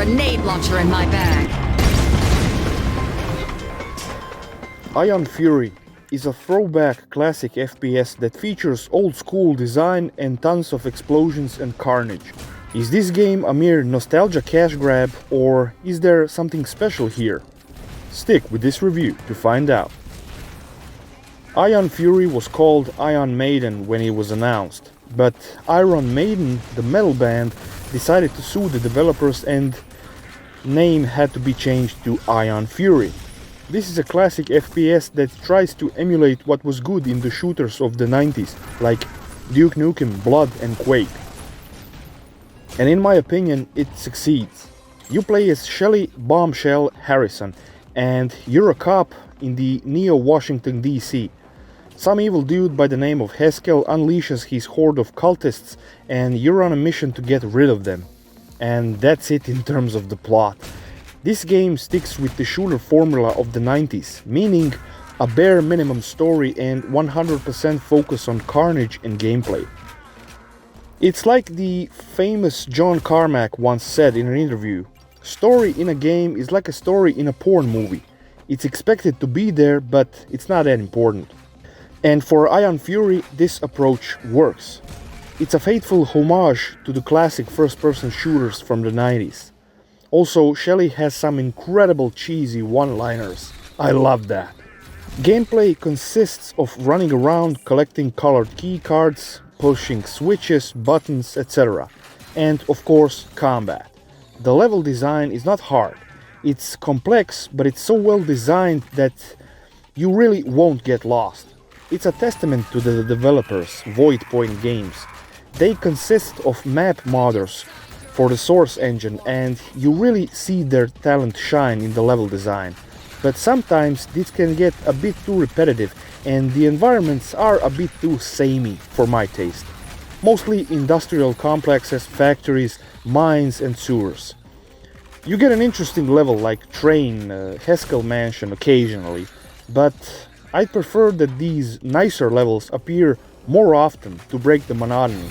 grenade launcher in my bag. Ion Fury is a throwback classic FPS that features old-school design and tons of explosions and carnage. Is this game a mere nostalgia cash grab, or is there something special here? Stick with this review to find out. Ion Fury was called Iron Maiden when it was announced, but Iron Maiden, the metal band, decided to sue the developers and name had to be changed to Ion Fury. This is a classic FPS that tries to emulate what was good in the shooters of the 90s, like Duke Nukem, Blood and Quake. And in my opinion, it succeeds. You play as Shelly Bombshell Harrison, and you're a cop in the Neo-Washington DC. Some evil dude by the name of Haskell unleashes his horde of cultists, and you're on a mission to get rid of them. And that's it in terms of the plot. This game sticks with the shooter formula of the 90s, meaning a bare minimum story and 100% focus on carnage and gameplay. It's like the famous John Carmack once said in an interview, "Story in a game is like a story in a porn movie. It's expected to be there, but it's not that important." And for Ion Fury, this approach works. It's a faithful homage to the classic first-person shooters from the 90s. Also, Shelly has some incredible cheesy one-liners. I love that. Gameplay consists of running around, collecting colored key cards, pushing switches, buttons, etc. And of course, combat. The level design is not hard. It's complex, but it's so well designed that you really won't get lost. It's a testament to the developers, Void Point Games. They consist of map modders for the source engine, and you really see their talent shine in the level design. But sometimes this can get a bit too repetitive, and the environments are a bit too samey for my taste. Mostly industrial complexes, factories, mines and sewers. You get an interesting level like train, Haskell Mansion occasionally, but I prefer that these nicer levels appear more often to break the monotony.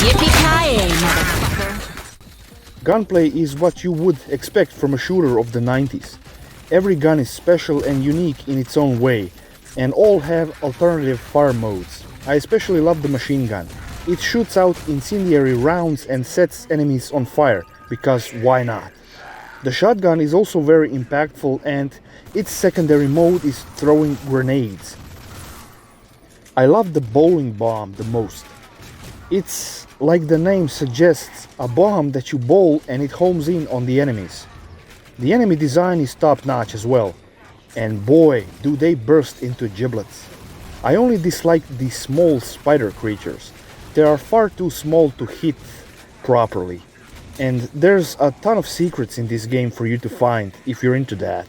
Yippee-ki-yay, motherfucker. Gunplay is what you would expect from a shooter of the 90s. Every gun is special and unique in its own way, and all have alternative fire modes. I especially love the machine gun. It shoots out incendiary rounds and sets enemies on fire, because why not? The shotgun is also very impactful, and its secondary mode is throwing grenades. I love the bowling bomb the most. It's like the name suggests, a bomb that you bowl and it homes in on the enemies. The enemy design is top-notch as well, and boy, do they burst into giblets. I only dislike the small spider creatures. They are far too small to hit properly, and there's a ton of secrets in this game for you to find if you're into that.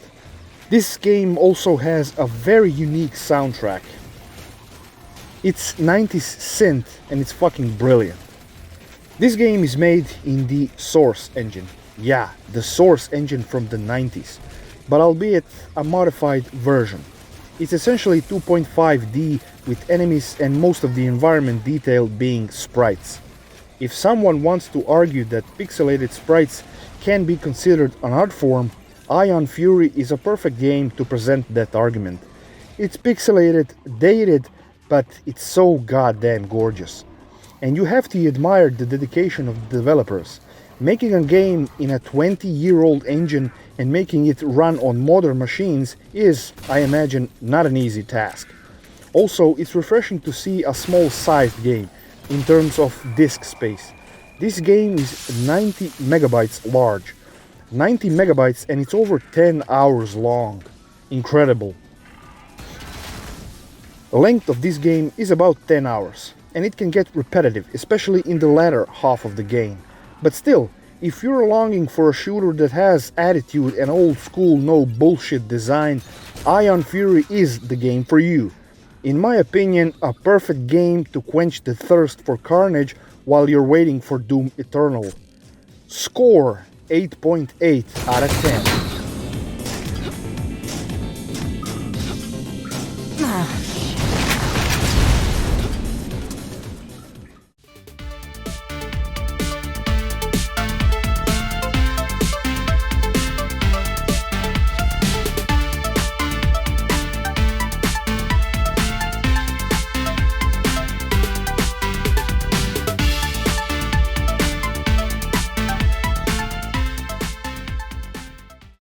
This game also has a very unique soundtrack. It's 90s synth and it's fucking brilliant. This game is made in the Source engine. Yeah, the Source engine from the 90s, but albeit a modified version. It's essentially 2.5D with enemies and most of the environment detail being sprites. If someone wants to argue that pixelated sprites can be considered an art form, Ion Fury is a perfect game to present that argument. It's pixelated, dated, but it's so goddamn gorgeous. And you have to admire the dedication of the developers. Making a game in a 20-year-old engine and making it run on modern machines is, I imagine, not an easy task. Also, it's refreshing to see a small-sized game in terms of disk space. This game is 90 megabytes large. 90 megabytes and it's over 10 hours long. Incredible. The length of this game is about 10 hours, and it can get repetitive, especially in the latter half of the game. But still, if you're longing for a shooter that has attitude and old school no bullshit design, Ion Fury is the game for you. In my opinion, a perfect game to quench the thirst for carnage while you're waiting for Doom Eternal. Score 8.8 out of 10.